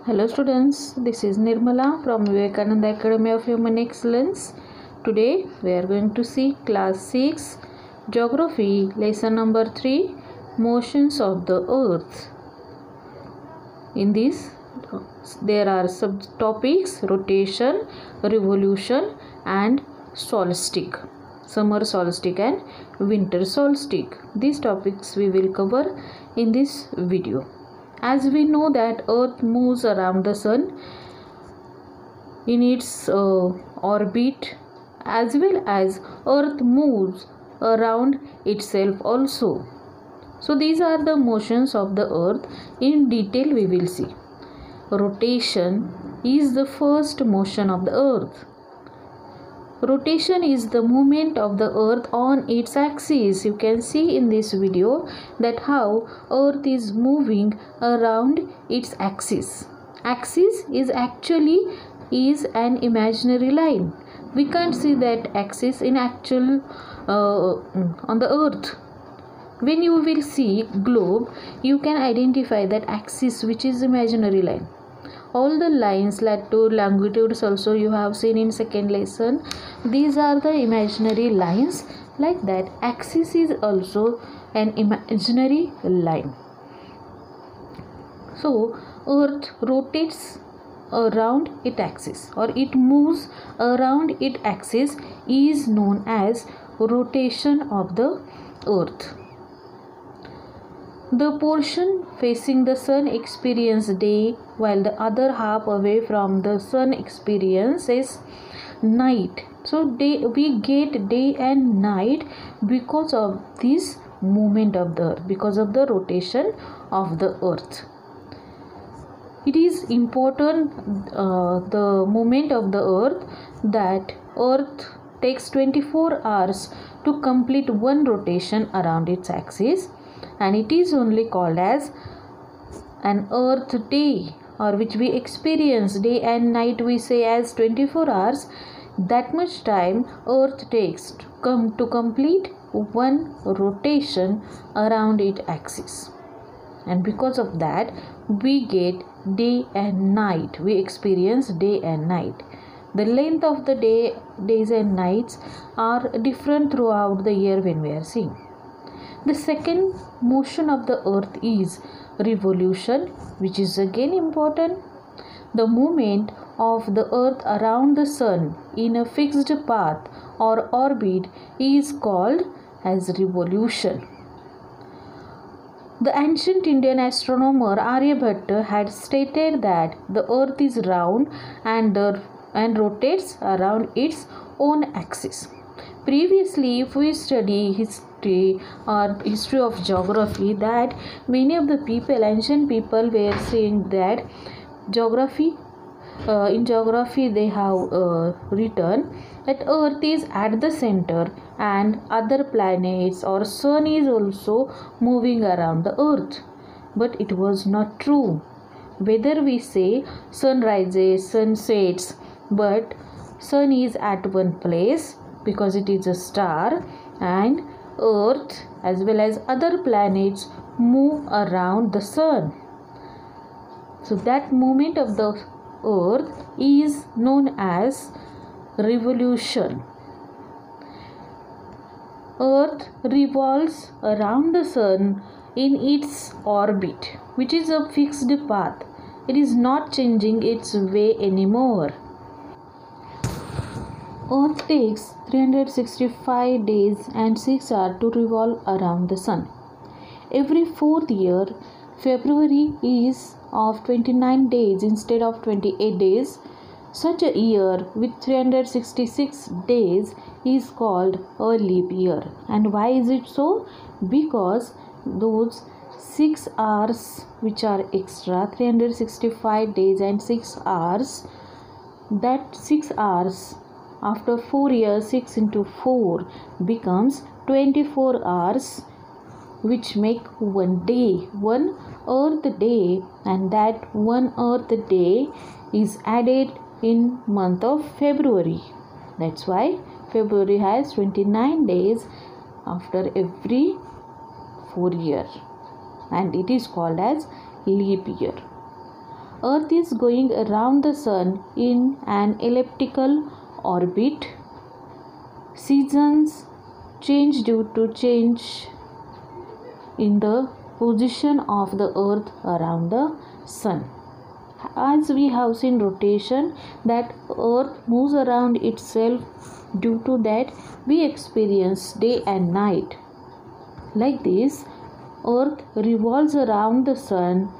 Hello students, this is Nirmala from Vivekananda Academy of Human Excellence. Today we are going to see class 6 Geography lesson number 3 Motions of the Earth. In this there are subtopics rotation, revolution and solstice. Summer solstice and winter solstice. These topics we will cover in this video. As we know that Earth moves around the Sun in its orbit, as well as Earth moves around itself also. So these are the motions of the Earth. In detail we will see. Rotation is the first motion of the Earth. Rotation is the movement of the Earth on its axis. You can see in this video that how Earth is moving around its axis. Axis is actually an imaginary line. We can't see that axis in actual on the Earth. When you will see globe, you can identify that axis which is imaginary line. All the lines, latitude, longitudes also you have seen in second lesson. These are the imaginary lines. Like that, axis is also an imaginary line. So Earth rotates around its axis, or it moves around its axis, is known as rotation of the Earth. The portion facing the Sun experiences day, while the other half away from the Sun experiences night. So we get day and night because of this movement of the Earth, because of the rotation of the Earth. It is important the movement of the Earth, that Earth takes 24 hours to complete one rotation around its axis, and it is only called as an Earth day, or which we experience day and night we say as 24 hours. That much time Earth takes to complete one rotation around its axis, and because of that we get day and night. We experience day and night. The length of the days and nights are different throughout the year when we are seeing. The second motion of the Earth is revolution, which is again important. The movement of the Earth around the Sun in a fixed path or orbit is called as revolution. The ancient Indian astronomer Aryabhatta had stated that the Earth is round and rotates around its own axis. Previously, if we study history or history of geography, that many of the people, ancient people, were saying that in geography they have written that Earth is at the center and other planets or Sun is also moving around the Earth. But it was not true. Whether we say sun rises, sun sets, but Sun is at one place because it is a star, and Earth as well as other planets move around the Sun. So that movement of the Earth is known as revolution. Earth revolves around the Sun in its orbit, which is a fixed path. It is not changing its way anymore. Earth takes 365 days and 6 hours to revolve around the Sun. Every fourth year, February is of 29 days instead of 28 days. Such a year with 366 days is called a leap year. And why is it so? Because those 6 hours which are extra, 365 days and 6 hours, that 6 hours after 4 years, 6 into 4 becomes 24 hours, which make one day, one Earth day, and that one Earth day is added in month of February. That's why February has 29 days after every 4 years, and it is called as leap year. Earth is going around the sun in an elliptical orbit. Seasons change due to change in the position of the earth around the sun. As we have seen rotation, that earth moves around itself, due to that we experience day and night. Like this, earth revolves around the sun.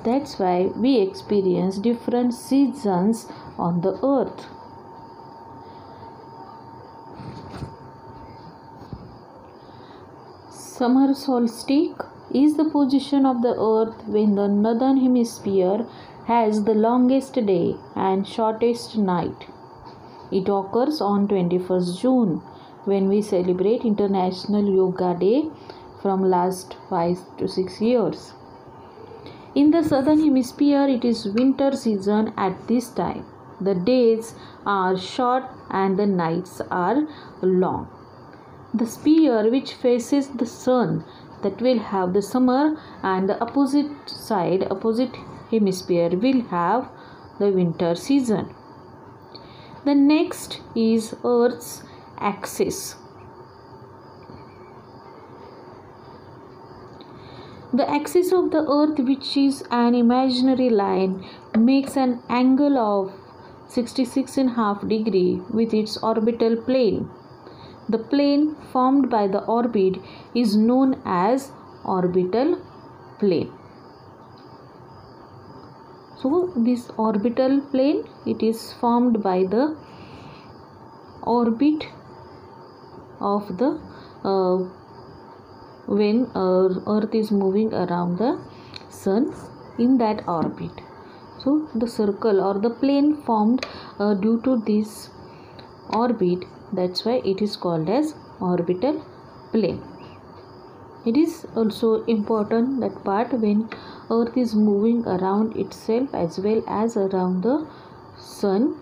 That's why we experience different seasons on the earth. Summer solstice is the position of the earth when the northern hemisphere has the longest day and shortest night. It occurs on 21st June when we celebrate International Yoga Day from last 5 to 6 years. In the southern hemisphere, it is winter season at this time. The days are short and the nights are long. The sphere which faces the sun, that will have the summer, and the opposite hemisphere will have the winter season. The next is Earth's axis. The axis of the earth, which is an imaginary line, makes an angle of 66.5 degrees with its orbital plane. The plane formed by the orbit is known as orbital plane. So this orbital plane, it is formed by the orbit of the when earth is moving around the sun in that orbit. So the circle or the plane formed due to this orbit, that's why it is called as orbital plane. It is also important, that part, when earth is moving around itself as well as around the sun.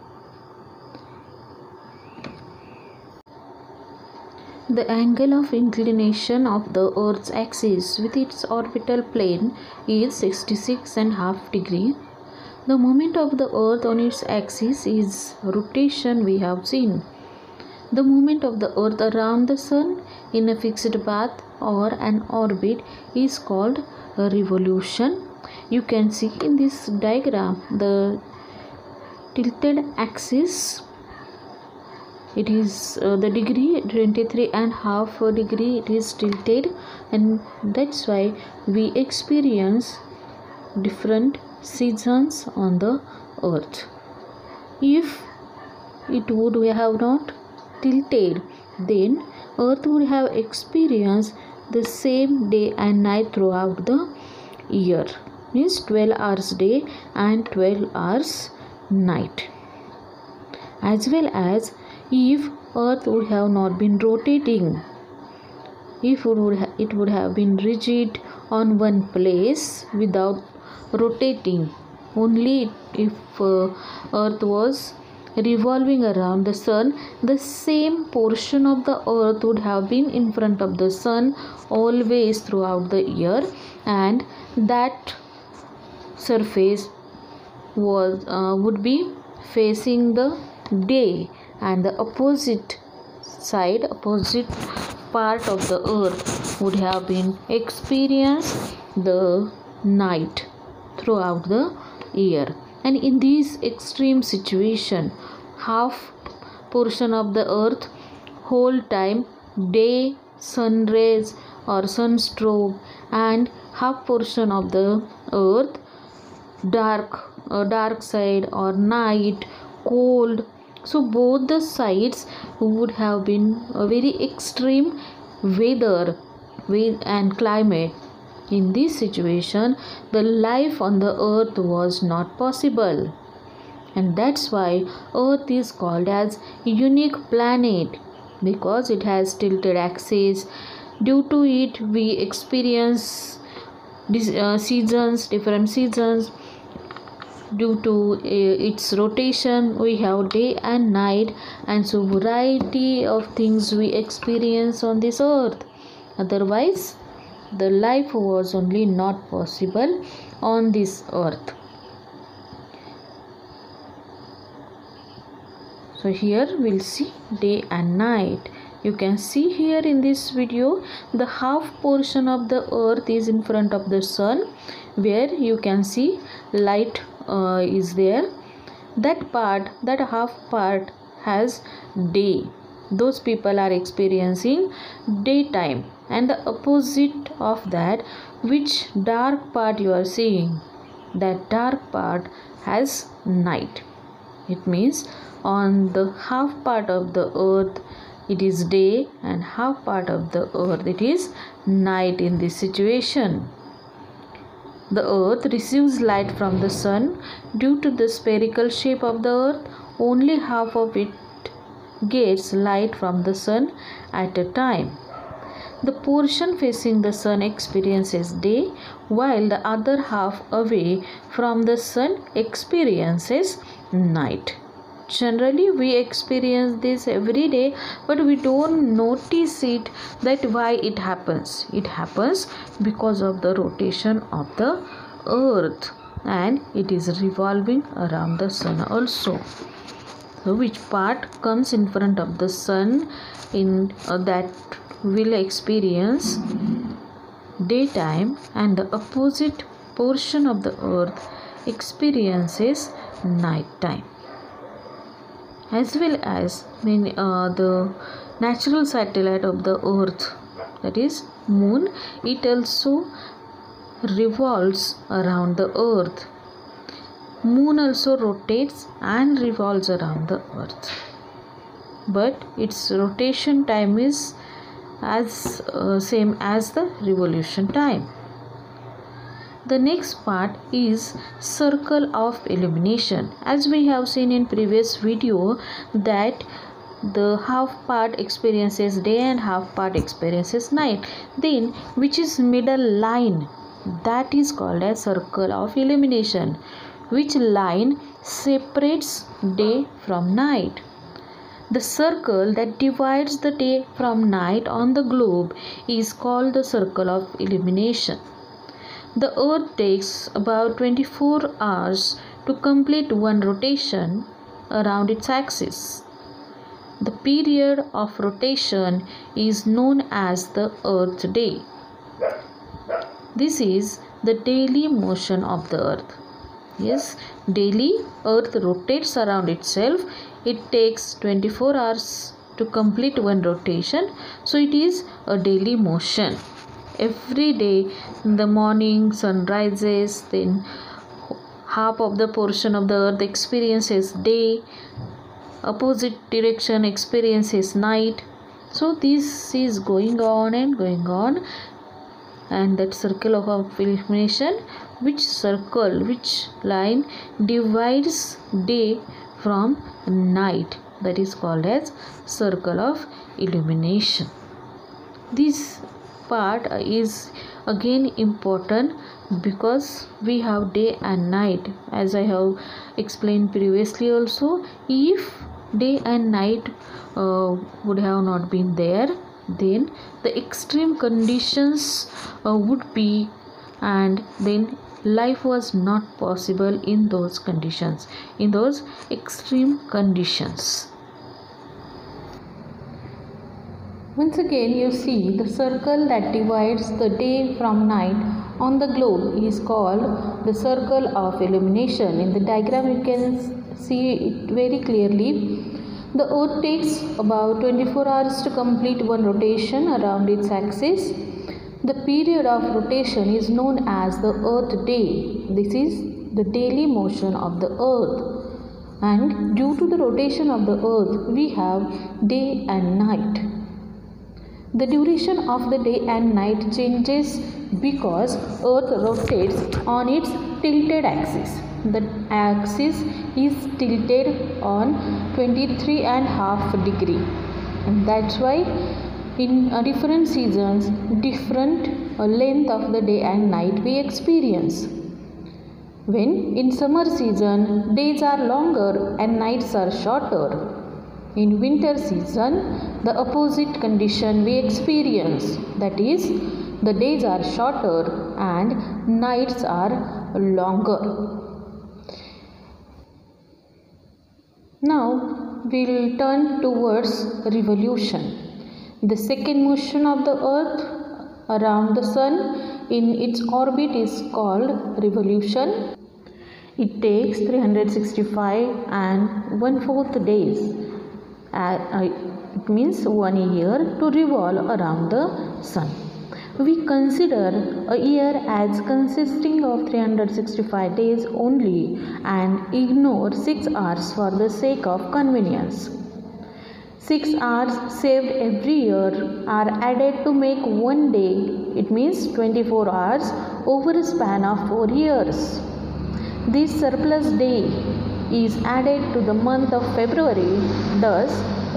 The angle of inclination of the earth's axis with its orbital plane is 66.5 degrees. The movement of the earth on its axis is rotation, we have seen. The movement of the earth around the sun in a fixed path or an orbit is called a revolution. You can see in this diagram the tilted axis. It is the degree 23.5 degree, it is tilted, and that's why we experience different seasons on the earth. If it would have not tilted, then earth would have experienced the same day and night throughout the year, means 12 hours day and 12 hours night. As well as if earth would have not been rotating, if it would have been rigid on one place without rotating, only if earth was revolving around the sun, the same portion of the earth would have been in front of the sun always throughout the year, and that surface was would be facing the day, and the opposite part of the earth would have been experienced the night throughout the year. And in this extreme situation, half portion of the earth whole time day sun rays or sunstroke, and half portion of the earth dark side or night cold. So both the sides would have been a very extreme weather and climate. In this situation, the life on the earth was not possible, and that's why earth is called as unique planet, because it has tilted axis. Due to it, we experience different seasons. Due to its rotation, we have day and night, and so variety of things we experience on this earth. Otherwise, the life was only not possible on this earth. So here we'll see day and night. You can see here in this video the half portion of the earth is in front of the sun, where you can see light is there. That half part has day. Those people are experiencing daytime, and the opposite of that, which dark part you are seeing, that dark part has night. It means on the half part of the earth it is day, and half part of the earth it is night in this situation. The earth receives light from the sun. Due to the spherical shape of the earth, only half of it gets light from the sun at a time. The portion facing the sun experiences day, while the other half away from the sun experiences night. Generally we experience this every day, but we don't notice it, that why it happens. It happens because of the rotation of the earth, and it is revolving around the sun also. So which part comes in front of the sun, in that will experience daytime, and the opposite portion of the earth experiences night time. As well as the natural satellite of the earth, that is moon, it also revolves around the earth. Moon also rotates and revolves around the earth, but its rotation time is as same as the revolution time. The next part is circle of illumination. As we have seen in previous video, that the half part experiences day and half part experiences night. Then which is middle line, that is called as circle of illumination, which line separates day from night. The circle that divides the day from night on the globe is called the circle of illumination. The earth takes about 24 hours to complete one rotation around its axis. The period of rotation is known as the earth day. This is the daily motion of the earth. Yes, daily earth rotates around itself. It takes 24 hours to complete one rotation. So it is a daily motion. Every day in the morning sun rises, then half of the portion of the earth experiences day, opposite direction experiences night. So this is going on and going on, and that circle of illumination, which line divides day from night, that is called as circle of illumination. This part is again important because we have day and night, as I have explained previously also. If day and night would have not been there, then the extreme conditions would be, and then life was not possible in those conditions, in those extreme conditions. Once again you see the circle that divides the day from night on the globe is called the circle of illumination. In the diagram you can see it very clearly. The earth takes about 24 hours to complete one rotation around its axis. The period of rotation is known as the earth day. This is the daily motion of the earth, and due to the rotation of the earth we have day and night. The duration of the day and night changes because earth rotates on its tilted axis. The axis is tilted on 23.5 degree, and that's why in different seasons different length of the day and night we experience. When in summer season days are longer and nights are shorter. In winter season the opposite condition we experience, that is the days are shorter and nights are longer. Now will turn towards revolution. The second motion of the earth around the sun in its orbit is called revolution. It takes 365 and 1/4 days. It means 1 year to revolve around the sun. We consider a year as consisting of 365 days only and ignore 6 hours for the sake of convenience. 6 hours saved every year are added to make 1 day. It means 24 hours over a span of 4 years. This surplus day is added to the month of February. Thus,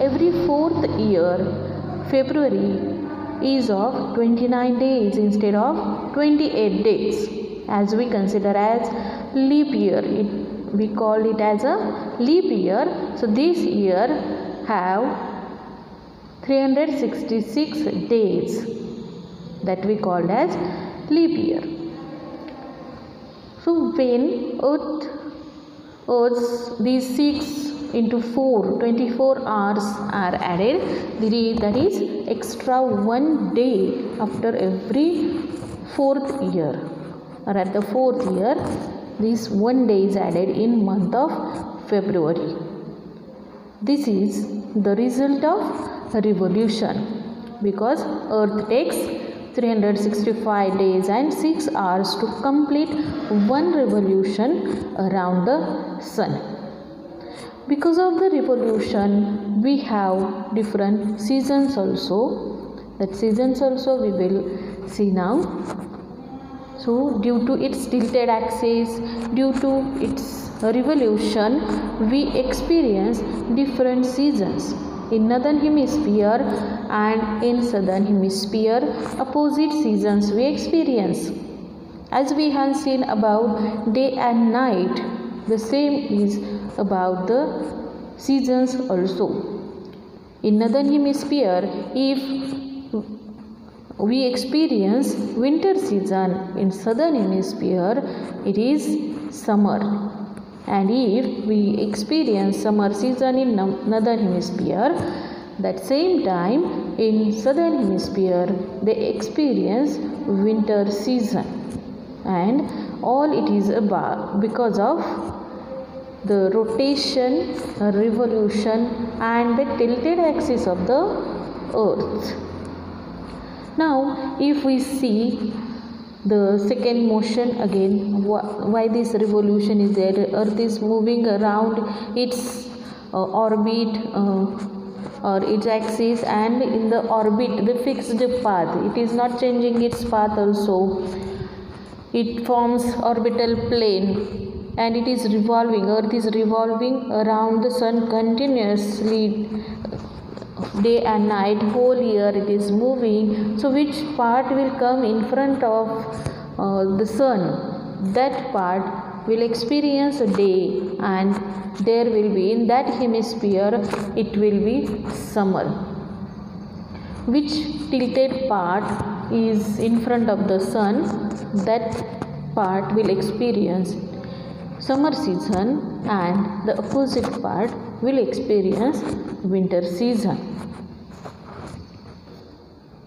every 4th year, February is of 29 days instead of 28 days, as we consider as leap year. We call it as a leap year. So, this year have 366 days that we called as leap year. So when Earth's these 6 into 4, 24 hours are added, that is extra 1 day after every 4th year, or at the 4th year, this 1 day is added in month of February. This is the result of revolution, because Earth takes 365 days and 6 hours to complete 1 revolution around the sun. Because of the revolution, we have different seasons also. That seasons also we will see now. So, due to its tilted axis, due to its revolution, we experience different seasons. In northern hemisphere and in southern hemisphere, opposite seasons we experience. As we have seen about day and night, the same is about the seasons also. In northern hemisphere, if we experience winter season, in southern hemisphere it is summer. And if we experience summer season in northern hemisphere, that same time in southern hemisphere they experience winter season. And all it is about because of the rotation, revolution and the tilted axis of the earth. Now if we see the second motion again, why this revolution is there? Earth is moving around its orbit or its axis, and in the orbit the fixed path, it is not changing its path also. It forms orbital plane and it is revolving. Earth is revolving around the sun continuously, day and night, whole year it is moving. So which part will come in front of the sun? That part will experience a day, and there will be in that hemisphere it will be summer. Which tilted part is in front of the sun, that part will experience summer season, and the opposite part will experience winter season.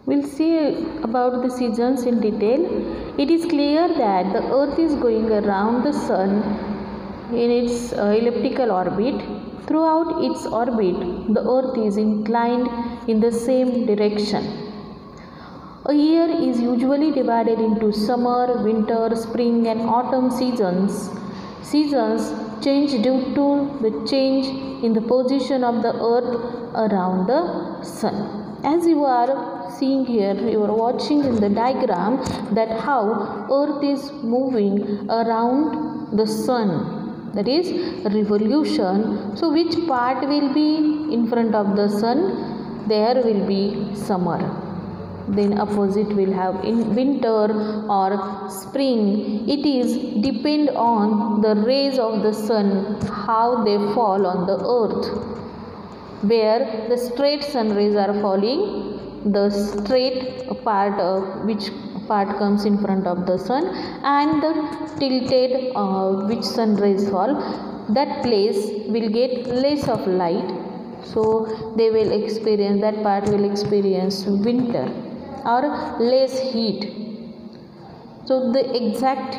We'll see about the seasons in detail. It is clear that the earth is going around the sun in its elliptical orbit. Throughout its orbit, the earth is inclined in the same direction. A year is usually divided into summer, winter, spring and autumn seasons. Seasons change due to the change in the position of the earth around the sun. As you are seeing here, you are watching in the diagram that how earth is moving around the sun, that is revolution. So which part will be in front of the sun? There will be summer. Then opposite will have in winter or spring. It is depend on the rays of the sun, how they fall on the earth. Where the straight sun rays are falling, the straight part which part comes in front of the sun, and the tilted which sun rays fall, that place will get less of light. So they will experience, that part will experience winter or less heat. So the exact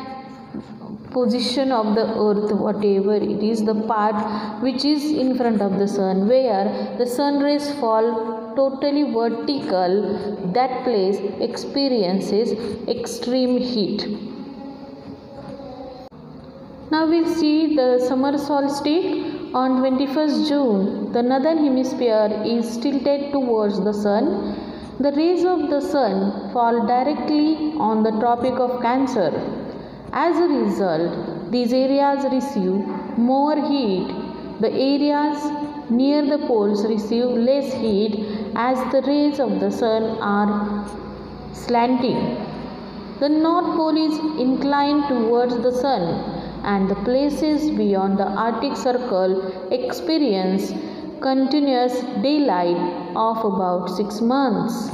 position of the earth, whatever it is, the part which is in front of the sun, where the sun rays fall totally vertical, that place experiences extreme heat. Now we'll see the summer solstice. On 21st June, the northern hemisphere is tilted towards the sun. The rays of the sun fall directly on the Tropic of Cancer. As a result, these areas receive more heat. The areas near the poles receive less heat as the rays of the sun are slanting. The North Pole is inclined towards the sun, and the places beyond the Arctic Circle experience continuous daylight of about 6 months.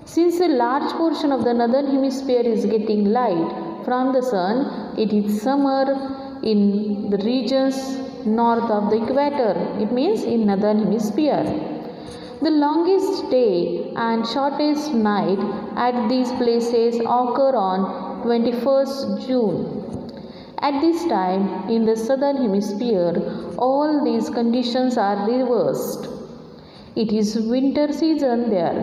Since a large portion of the northern hemisphere is getting light from the sun, it is summer in the regions north of the equator. It means in northern hemisphere. The longest day and shortest night at these places occur on 21st June. At this time, in the southern hemisphere, all these conditions are reversed. It is winter season there.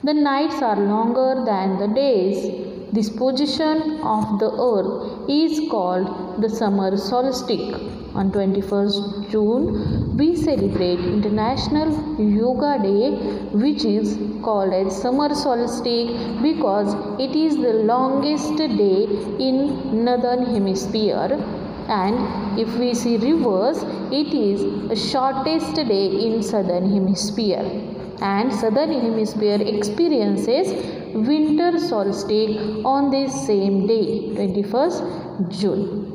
The nights are longer than the days. This position of the earth is called the summer solstice. On 21st June, we celebrate International Yoga Day, which is called as summer solstice because it is the longest day in northern hemisphere, and if we see reverse, it is the shortest day in southern hemisphere, and southern hemisphere experiences winter solstice on this same day, 21st June.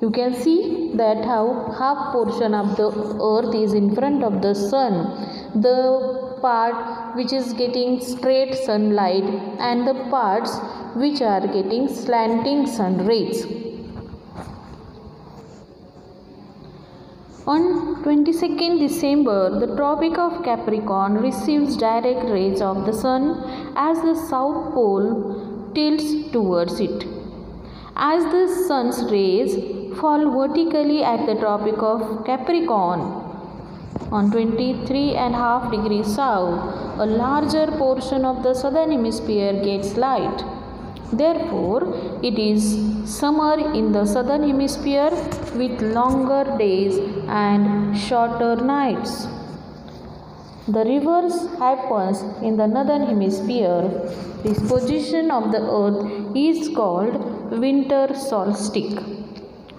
You can see that how half portion of the earth is in front of the sun, the part which is getting straight sunlight and the parts which are getting slanting sun rays. On 22nd December, the Tropic of Capricorn receives direct rays of the sun as the south pole tilts towards it. As the sun's rays fall vertically at the Tropic of Capricorn on 23.5 degrees south, a larger portion of the southern hemisphere gets light. Therefore, it is summer in the southern hemisphere with longer days and shorter nights. The reverse happens in the northern hemisphere. This position of the earth is called winter solstice,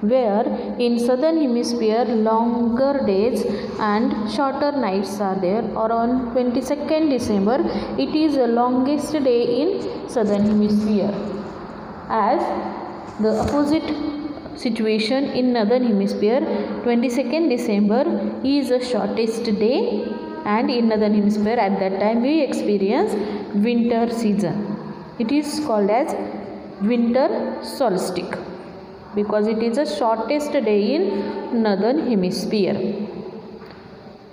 where in southern hemisphere longer days and shorter nights are there, or on 22nd December it is the longest day in southern hemisphere, as the opposite situation in northern hemisphere, 22nd December is the shortest day, and in northern hemisphere at that time we experience winter season. It is called as winter solstice because it is the shortest day in northern hemisphere.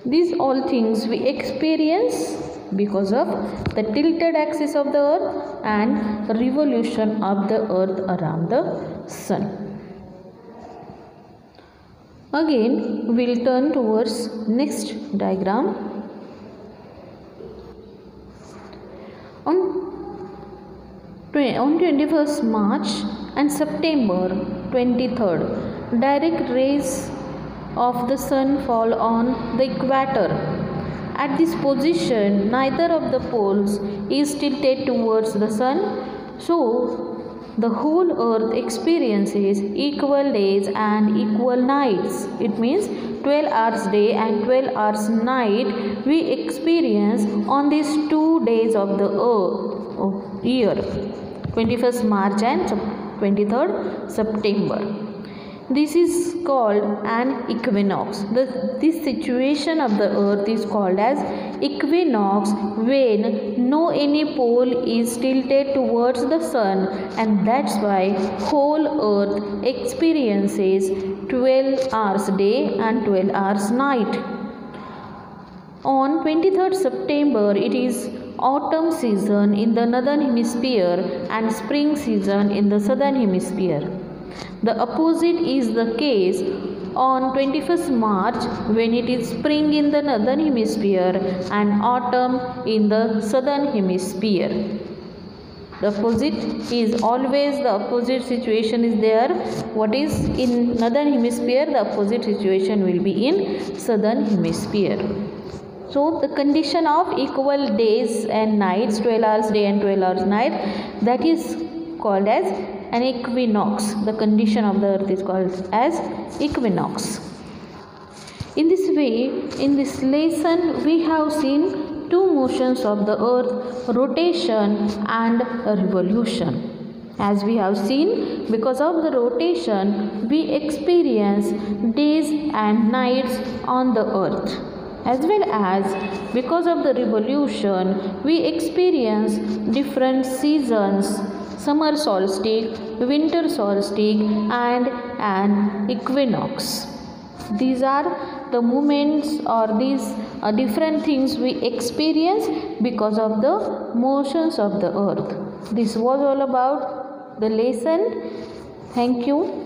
These all things we experience because of the tilted axis of the earth and revolution of the earth around the sun. Again, we will turn towards next diagram. On 21st March and September 23rd, direct rays of the sun fall on the equator. At this position, neither of the poles is tilted towards the sun, so the whole earth experiences equal days and equal nights. It means 12 hours day and 12 hours night we experience on these 2 days of the year, 21st March and 23rd September. This is called an equinox. This situation of the earth is called as equinox when no any pole is tilted towards the sun, and that's why whole earth experiences 12 hours day and 12 hours night. On 23rd September, it is autumn season in the northern hemisphere and spring season in the southern hemisphere. The opposite is the case on 21st March when it is spring in the northern hemisphere and autumn in the southern hemisphere. The opposite is always the opposite situation is there. What is in northern hemisphere, the opposite situation will be in southern hemisphere. So the condition of equal days and nights, 12 hours day and 12 hours night, that is called as an equinox. The condition of the earth is called as equinox. In this way, in this lesson, we have seen two motions of the earth, rotation and revolution. As we have seen, because of the rotation, we experience days and nights on the earth. As well as because of the revolution, we experience different seasons, summer solstice, winter solstice and an equinox. These are the movements or these different things we experience because of the motions of the earth. This was all about the lesson. Thank you.